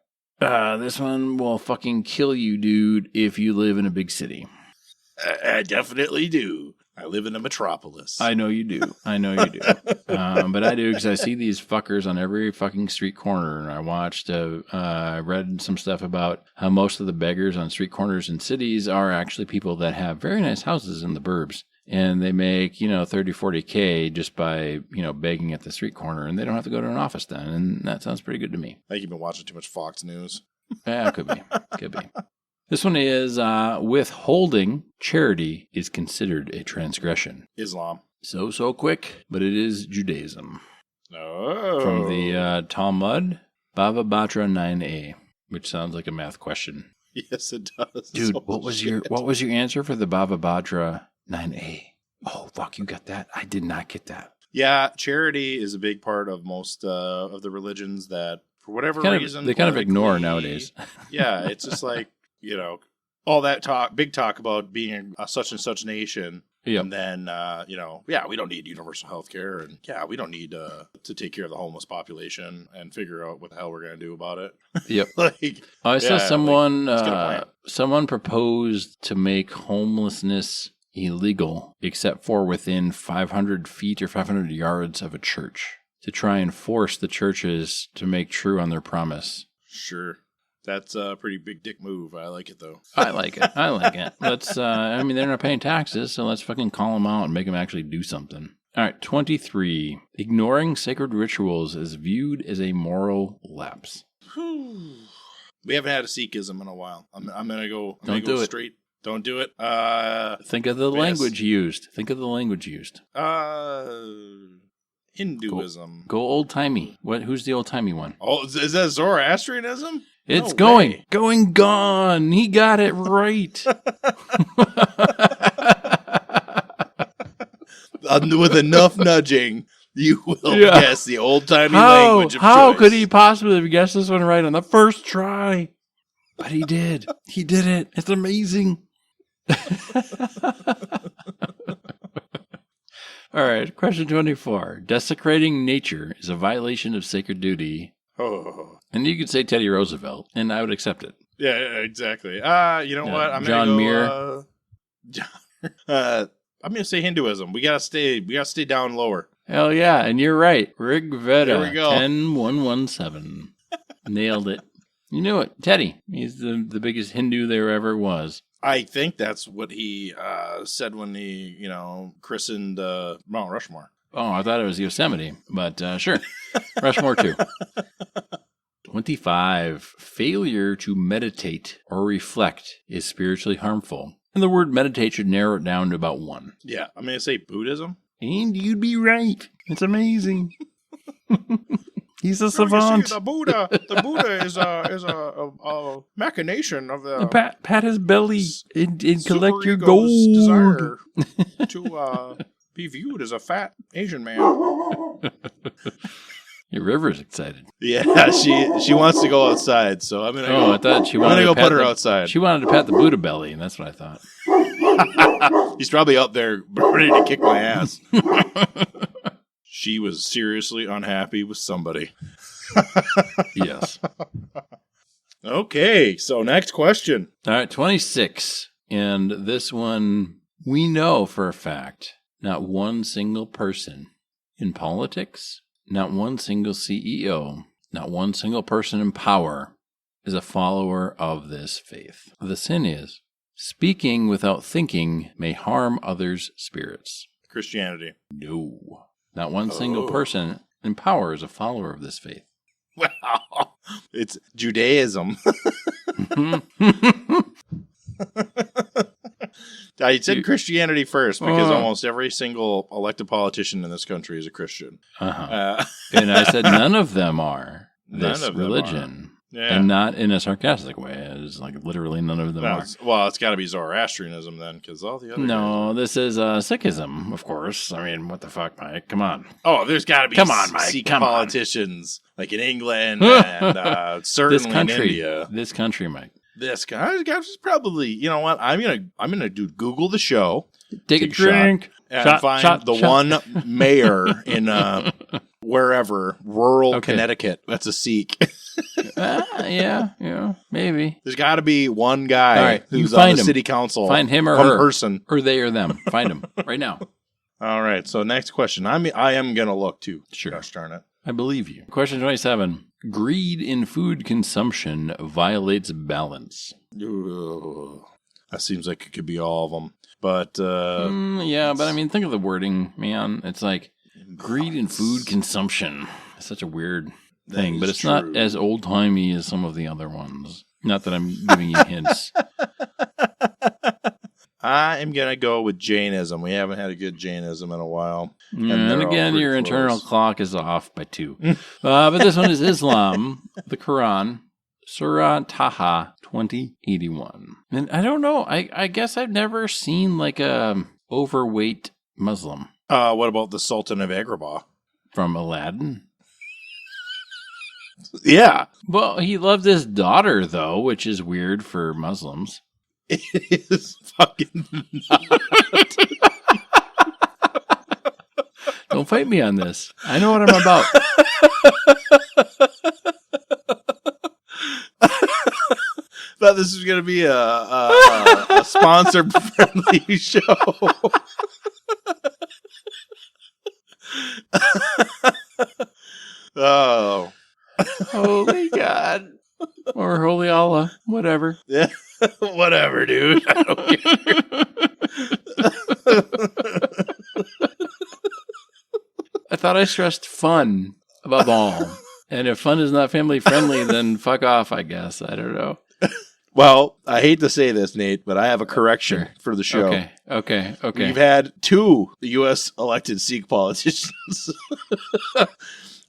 This one will fucking kill you, dude, if you live in a big city. I definitely do. I live in a metropolis. I know you do. But I do because I see these fuckers on every fucking street corner. And I read some stuff about how most of the beggars on street corners in cities are actually people that have very nice houses in the burbs. And they make, 30, 40K just by, begging at the street corner. And they don't have to go to an office then. And that sounds pretty good to me. I think you've been watching too much Fox News. Yeah, could be. This one is withholding charity is considered a transgression. Islam. So quick, but it is Judaism. Oh. From the Talmud, Bava Batra 9a, which sounds like a math question. Yes, it does. Dude, what was your answer for the Bava Batra 9a? Oh, fuck, you got that? I did not get that. Yeah, charity is a big part of most of the religions that, for whatever reason, they kind of ignore nowadays. Yeah, it's just like, all that big talk about being a such and such nation. Yep. And then, we don't need universal health care. And we don't need to take care of the homeless population and figure out what the hell we're going to do about it. Yep. I saw someone proposed to make homelessness illegal except for within 500 feet or 500 yards of a church to try and force the churches to make true on their promise. Sure. That's a pretty big dick move. I like it, though. I like it. Let's, they're not paying taxes, so let's fucking call them out and make them actually do something. All right, 23. Ignoring sacred rituals is viewed as a moral lapse. We haven't had a Sikhism in a while. I'm going to go straight. Don't do it. Think of the language used. Hinduism. Go old-timey. Who's the old-timey one? Oh, is that Zoroastrianism? It's going gone. He got it right. With enough nudging, you will guess the old-timey language of How choice. could he possibly have guessed this one right on the first try? But he did. He did it. It's amazing. All right, question 24. Desecrating nature is a violation of sacred duty. Oh. And you could say Teddy Roosevelt, and I would accept it. Yeah, exactly. You know what? I'm John Muir. I'm gonna say Hinduism. We gotta stay down lower. Hell yeah, and you're right. Rig Veda. There we go. 10117. Nailed it. You knew it. Teddy. He's the biggest Hindu there ever was. I think that's what he said when he, christened Mount Rushmore. Oh, I thought it was Yosemite, but sure. Rushmore too. 25. Failure to meditate or reflect is spiritually harmful. And the word meditate should narrow it down to about 1. Yeah, I'm going to say Buddhism. And you'd be right. It's amazing. He's a savant. The Buddha is a machination of the pat his belly and collect your gold. Desire to be viewed as a fat Asian man. Your River's excited. Yeah, she wants to go outside, so I'm gonna go. I thought she wanted to put her outside. She wanted to pat the Buddha belly, and that's what I thought. He's probably out there ready to kick my ass. She was seriously unhappy with somebody. Yes. Okay, so next question. All right, 26. And this one, we know for a fact, not one single person in politics, not one single CEO, not one single person in power is a follower of this faith. The sin is, speaking without thinking may harm others' spirits. Christianity. No. Not one single person in power is a follower of this faith. Wow. It's Judaism. I said Christianity first because almost every single elected politician in this country is a Christian. And I said none of them are this religion. Yeah. And not in a sarcastic way. It's like literally none of them are. It's got to be Zoroastrianism then, because all the other No, this is Sikhism, of course. I mean, what the fuck, Mike? Come on. Oh, there's got to be Sikh politicians like in England and certainly in India. This country, Mike. This guy probably. You know what? I'm gonna do Google the show. Take a drink and find the one mayor in wherever rural Connecticut. That's a Sikh. Yeah, maybe. There's got to be one guy who's on the city council. Find him or one her. person. Or they or them. Find him right now. All right, so next question. I am going to look too. Sure. Gosh darn it. I believe you. Question 27. Greed in food consumption violates balance. Ugh. That seems like it could be all of them. But, yeah, but I mean, think of the wording, man. It's like greed in food consumption. It's such a weird thing, but it's not as old-timey as some of the other ones. Not that I'm giving you hints. I am going to go with Jainism. We haven't had a good Jainism in a while. And again, your internal clock is off by 2. But this one is Islam, the Quran, Surah Taha 2081. And I don't know. I guess I've never seen like a overweight Muslim. What about the Sultan of Agrabah? From Aladdin? Yeah. Well, he loved his daughter, though, which is weird for Muslims. It is fucking not. Don't fight me on this. I know what I'm about. Thought this was going to be a sponsor-friendly show. Oh. Holy God. Or Holy Allah. Whatever. Yeah. Whatever, dude. I don't care. I thought I stressed fun above all. And if fun is not family friendly, then fuck off, I guess. I don't know. Well, I hate to say this, Nate, but I have a correction for the show. Okay. We've had 2 U.S. elected Sikh politicians.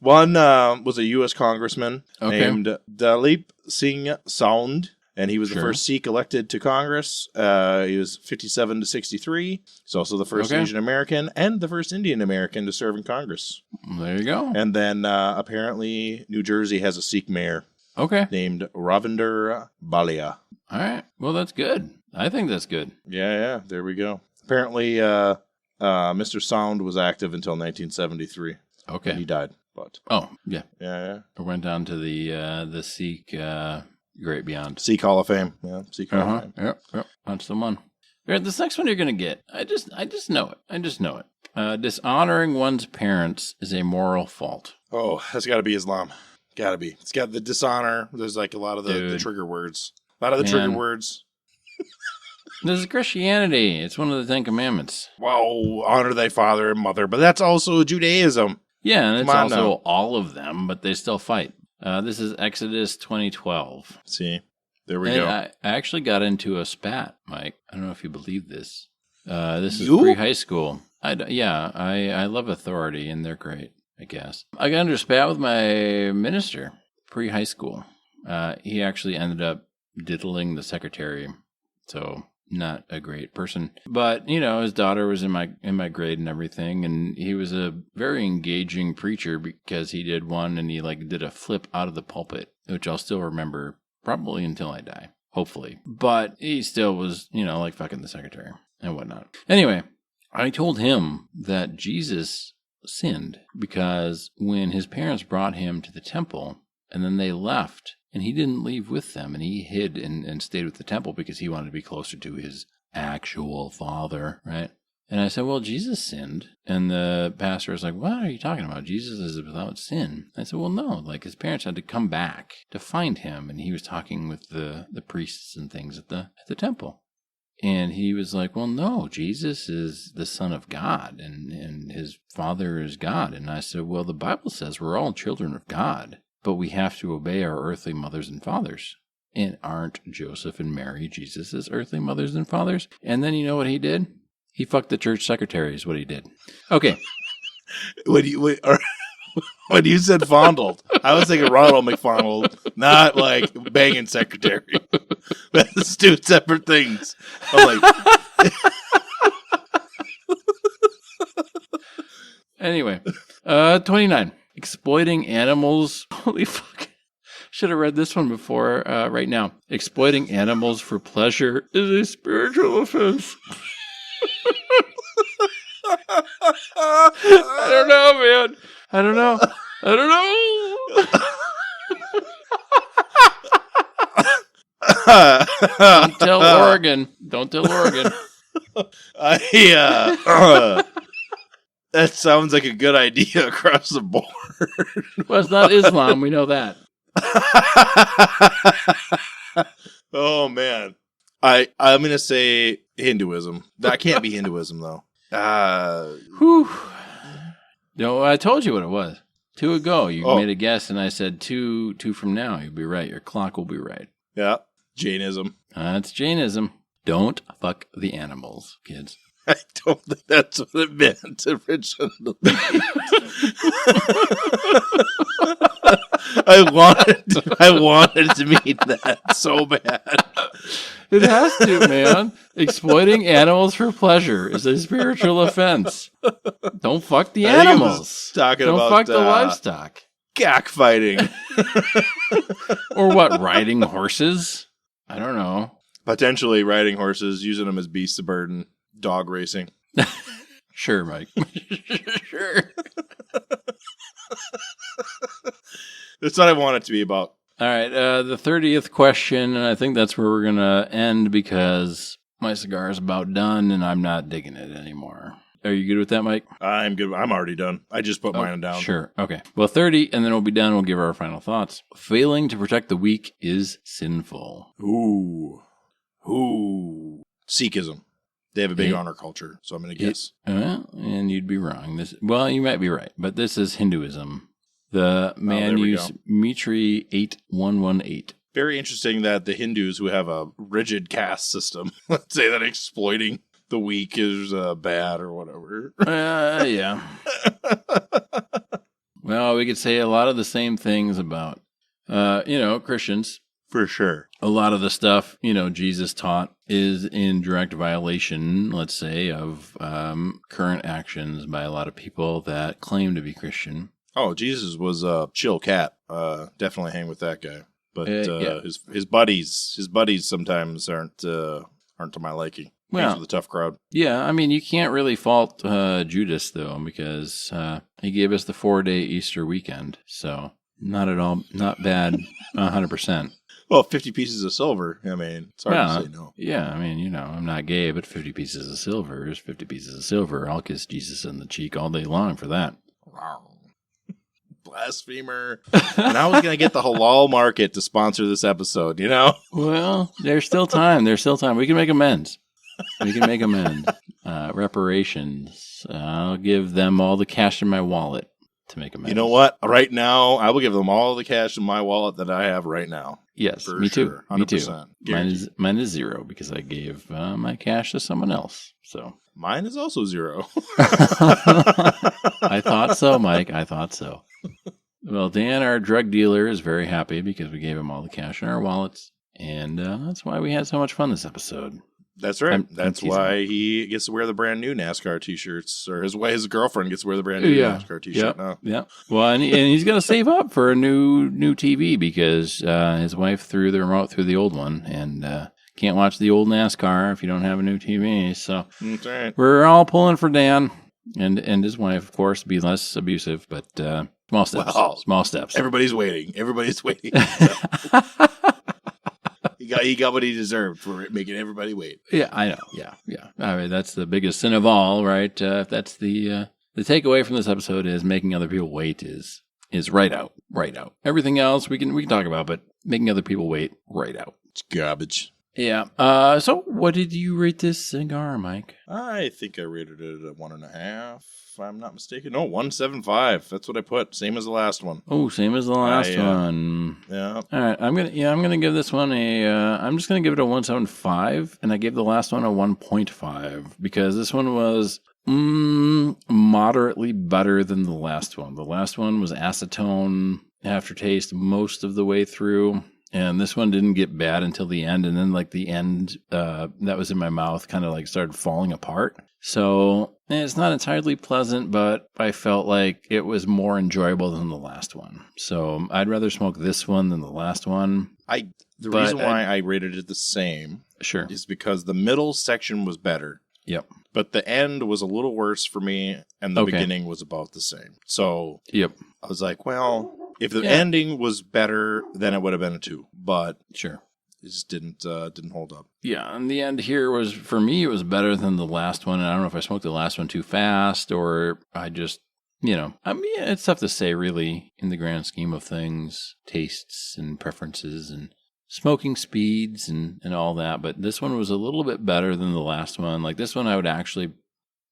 One was a U.S. congressman named Dalip Singh Sound, and he was the first Sikh elected to Congress. He was 57 to 63. He's also the first Asian American and the first Indian American to serve in Congress. There you go. And then apparently New Jersey has a Sikh mayor. Named Ravinder Balia. All right. Well, that's good. I think that's good. Yeah. There we go. Apparently, Mr. Sound was active until 1973. Okay. And he died. But yeah. I went down to the Sikh Great Beyond. Sikh Hall of Fame. Yeah. Sikh Hall of Fame. Yep. That's the one. All right, this next one you're gonna get. I just know it. Dishonoring one's parents is a moral fault. Oh, that's got to be Islam. Got to be. It's got the dishonor. There's like a lot of the trigger words. Trigger words. This is Christianity. It's one of the 10 Commandments. Wow, honor thy father and mother. But that's also Judaism. Yeah, and it's also all of them, but they still fight. This is Exodus 20:12. See, there we go. I actually got into a spat, Mike. I don't know if you believe this. This is pre-high school. I love authority, and they're great, I guess. I got into a spat with my minister pre-high school. He actually ended up diddling the secretary, so not a great person. But, his daughter was in my grade and everything, and he was a very engaging preacher because he did one and he did a flip out of the pulpit, which I'll still remember probably until I die, hopefully. But he still was, fucking the secretary and whatnot. Anyway, I told him that Jesus sinned because when his parents brought him to the temple and then they left, and he didn't leave with them, and he hid and stayed with the temple because he wanted to be closer to his actual father, right? And I said, well, Jesus sinned. And the pastor was like, what are you talking about? Jesus is without sin. I said, well, no, his parents had to come back to find him, and he was talking with the priests and things at the temple. And he was like, well, no, Jesus is the Son of God, and his Father is God. And I said, well, the Bible says we're all children of God, but we have to obey our earthly mothers and fathers. And aren't Joseph and Mary Jesus' earthly mothers and fathers? And then you know what he did? He fucked the church secretary is what he did. Okay. When you said fondled, I was thinking Ronald McDonald, not like banging secretary. That's two separate things. I'm like, Anyway, 29. Exploiting animals. Holy fuck. Should have read this one before right now. Exploiting animals for pleasure is a spiritual offense. I don't know, man. I don't know. Don't tell Oregon. That sounds like a good idea across the board. Well, it's not Islam. We know that. Oh, man. I'm going to say Hinduism. That can't be Hinduism, though. Whew. No, I told you what it was. 2 ago, you made a guess, and I said two from now. You'll be right. Your clock will be right. Yeah. Jainism. That's Jainism. Don't fuck the animals, kids. I don't think that's what it meant originally. I wanted to mean that so bad. It has to, man. Exploiting animals for pleasure is a spiritual offense. Don't fuck the animals. Don't fuck the livestock. Cockfighting. Or what, riding horses? I don't know. Potentially riding horses, using them as beasts of burden. Dog racing. Sure, Mike. Sure. That's what I want it to be about. All right, the 30th question, and I think that's where we're going to end because my cigar is about done and I'm not digging it anymore. Are you good with that, Mike? I'm good. I'm already done. I just put mine down. Sure. Okay. Well, 30, and then we'll be done. We'll give our final thoughts. Failing to protect the weak is sinful. Ooh. Sikhism. They have a big honor culture, so I'm going to guess. And you'd be wrong. You might be right, but this is Hinduism. The man used Mitri 8118. Very interesting that the Hindus who have a rigid caste system, let's say that exploiting the weak is bad or whatever. Yeah. Well, we could say a lot of the same things about, Christians. For sure. A lot of the stuff, Jesus taught is in direct violation, let's say, of current actions by a lot of people that claim to be Christian. Oh, Jesus was a chill cat. Definitely hang with that guy. But his buddies sometimes aren't to my liking. Well, with a tough crowd. Yeah, I mean, you can't really fault Judas though, because he gave us the 4-day Easter weekend, so not at all, not bad, 100%. Well, 50 pieces of silver. I mean, it's hard to say no. Yeah, I mean, I'm not gay, but 50 pieces of silver is 50 pieces of silver. I'll kiss Jesus in the cheek all day long for that. Blasphemer. And I was going to get the halal market to sponsor this episode, Well, there's still time. We can make amends. Reparations. I'll give them all the cash in my wallet to make amends. You know what? Right now, I will give them all the cash in my wallet that I have right now. Yes, for me sure. too. 100%. Me too. Mine is 0 because I gave my cash to someone else. So mine is also 0. I thought so, Mike. I thought so. Well, Dan, our drug dealer, is very happy because we gave him all the cash in our wallets, and that's why we had so much fun this episode. That's right. That's why he gets to wear the brand new NASCAR T-shirts, or his girlfriend gets to wear the brand new NASCAR T-shirt now. Yeah. Well, and he's going to save up for a new TV because his wife threw the remote through the old one, and can't watch the old NASCAR if you don't have a new TV. So that's right. We're all pulling for Dan and his wife, of course, to be less abusive, but small steps. Well, small steps. Everybody's waiting. He got what he deserved for making everybody wait. Yeah, I know. Yeah. I mean, that's the biggest sin of all, right? That's the takeaway from this episode is making other people wait is right out. Everything else we can talk about, but making other people wait, right out. It's garbage. Yeah. So what did you rate this cigar, Mike? I think I rated it at 1.5, if I'm not mistaken. No, 1.75. That's what I put. Same as the last one. Oh, same as the last one. Yeah. All right. I'm gonna give this one I'm just gonna give it a 1.75, and I gave the last one a 1.5 because this one was moderately better than the last one. The last one was acetone aftertaste most of the way through. And this one didn't get bad until the end. And then like the end that was in my mouth kind of like started falling apart. So it's not entirely pleasant, but I felt like it was more enjoyable than the last one. So I'd rather smoke this one than the last one. The reason why I rated it the same is because the middle section was better. Yep. But the end was a little worse for me, and the beginning was about the same. So I was like, well, if the ending was better, then it would have been a 2. But it just didn't hold up. Yeah, and the end here was, for me, it was better than the last one. And I don't know if I smoked the last one too fast or I just, I mean, it's tough to say really in the grand scheme of things, tastes and preferences and smoking speeds and all that. But this one was a little bit better than the last one. Like this one, I would actually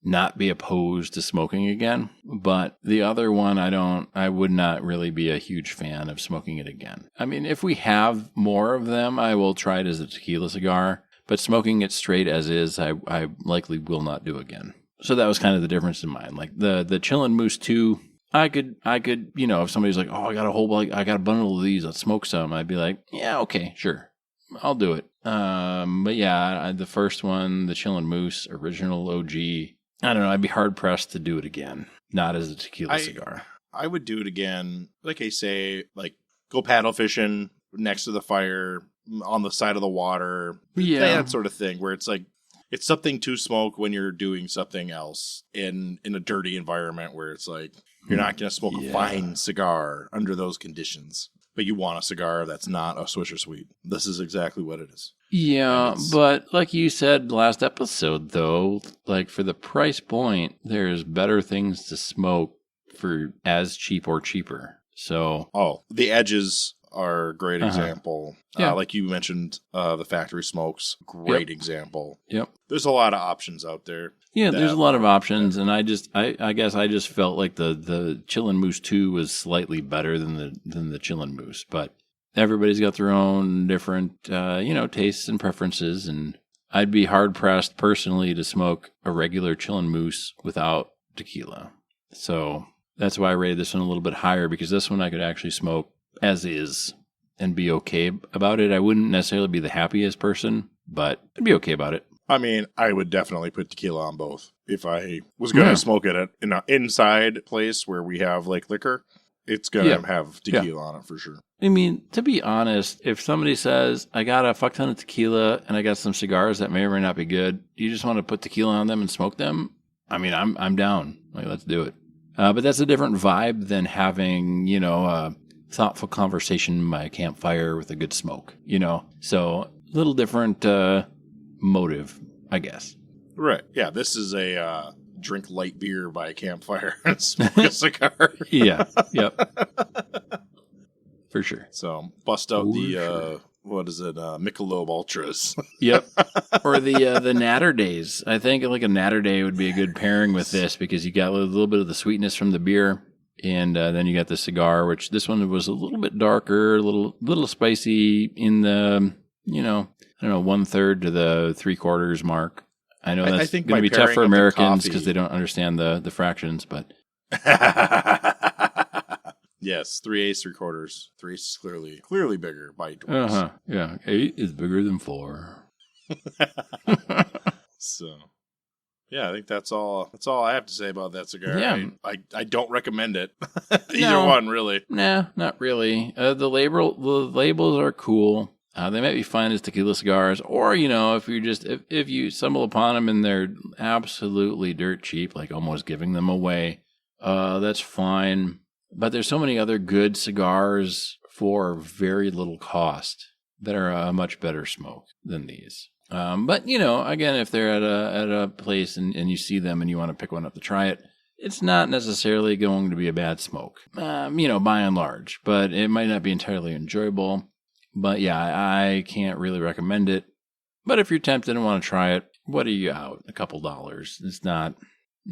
not be opposed to smoking again. But the other one, I would not really be a huge fan of smoking it again. I mean, if we have more of them, I will try it as a tequila cigar. But smoking it straight as is, I likely will not do again. So that was kind of the difference in mine. Like the Chillin Moose 2, I could, if somebody's like, oh, I got a bundle of these, let's smoke some. I'd be like, yeah, okay, sure. I'll do it. But yeah, the first one, the Chillin Moose, original OG, I don't know, I'd be hard pressed to do it again. Not as a tequila cigar. I would do it again. Like I say, like go paddle fishing next to the fire, on the side of the water. Yeah. That sort of thing where it's like, it's something to smoke when you're doing something else in a dirty environment where it's like, you're not going to smoke a fine cigar under those conditions, but you want a cigar that's not a Swisher Sweet. This is exactly what it is. Yeah, but like you said last episode, though, like for the price point, there's better things to smoke for as cheap or cheaper. So, the edges are a great example. Like you mentioned, the factory smokes, great example. Yep. There's a lot of options out there. Yeah, there's a lot of options, and I guess I just felt like the Chillin Moose 2 was slightly better than the Chillin Moose, but everybody's got their own different tastes and preferences, and I'd be hard pressed personally to smoke a regular Chillin Moose without tequila. So that's why I rated this one a little bit higher, because this one I could actually smoke as is and be okay about it. I wouldn't necessarily be the happiest person, but I'd be okay about it. I mean, I would definitely put tequila on both. If I was going to smoke it in an inside place where we have like liquor, it's going to have tequila on it for sure. I mean, to be honest, if somebody says, I got a fuck ton of tequila and I got some cigars that may or may not be good, you just want to put tequila on them and smoke them? I mean, I'm down. Like, let's do it. But that's a different vibe than having, a thoughtful conversation by a campfire with a good smoke, So a little different motive, I guess. Right. Yeah, this is a drink light beer by a campfire and smoke a cigar. Yeah. Yep. For sure. So bust out Michelob Ultras. Yep. Or the Natter Days. I think like a Natter Day would be a good pairing with this because you got a little bit of the sweetness from the beer. And then you got the cigar, which this one was a little bit darker, a little spicy in the, 1/3 to the 3/4 mark. I know that's going to be tough for Americans because they don't understand the fractions, but. Yes, 3/8, 3/4. 3 is clearly bigger by dwarfs. Yeah, 8 is bigger than 4. So. Yeah, I think that's all I have to say about that cigar. Yeah. I don't recommend it. Either one, really. Nah, not really. The labels are cool. They might be fine as tequila cigars, or if you stumble upon them and they're absolutely dirt cheap, like almost giving them away, that's fine. But there's so many other good cigars for very little cost that are a much better smoke than these. But again, if they're at a place and you see them and you want to pick one up to try it, it's not necessarily going to be a bad smoke, by and large, but it might not be entirely enjoyable. But yeah, I can't really recommend it. But if you're tempted and want to try it, what are you out? A couple dollars. It's not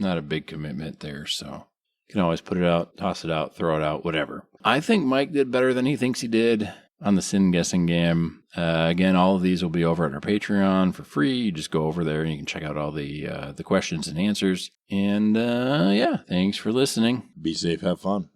a big commitment there. So you can always put it out, toss it out, throw it out, whatever. I think Mike did better than he thinks he did on the sin guessing game. Again, all of these will be over at our Patreon for free. You just go over there and you can check out all the questions and answers. And thanks for listening. Be safe, have fun.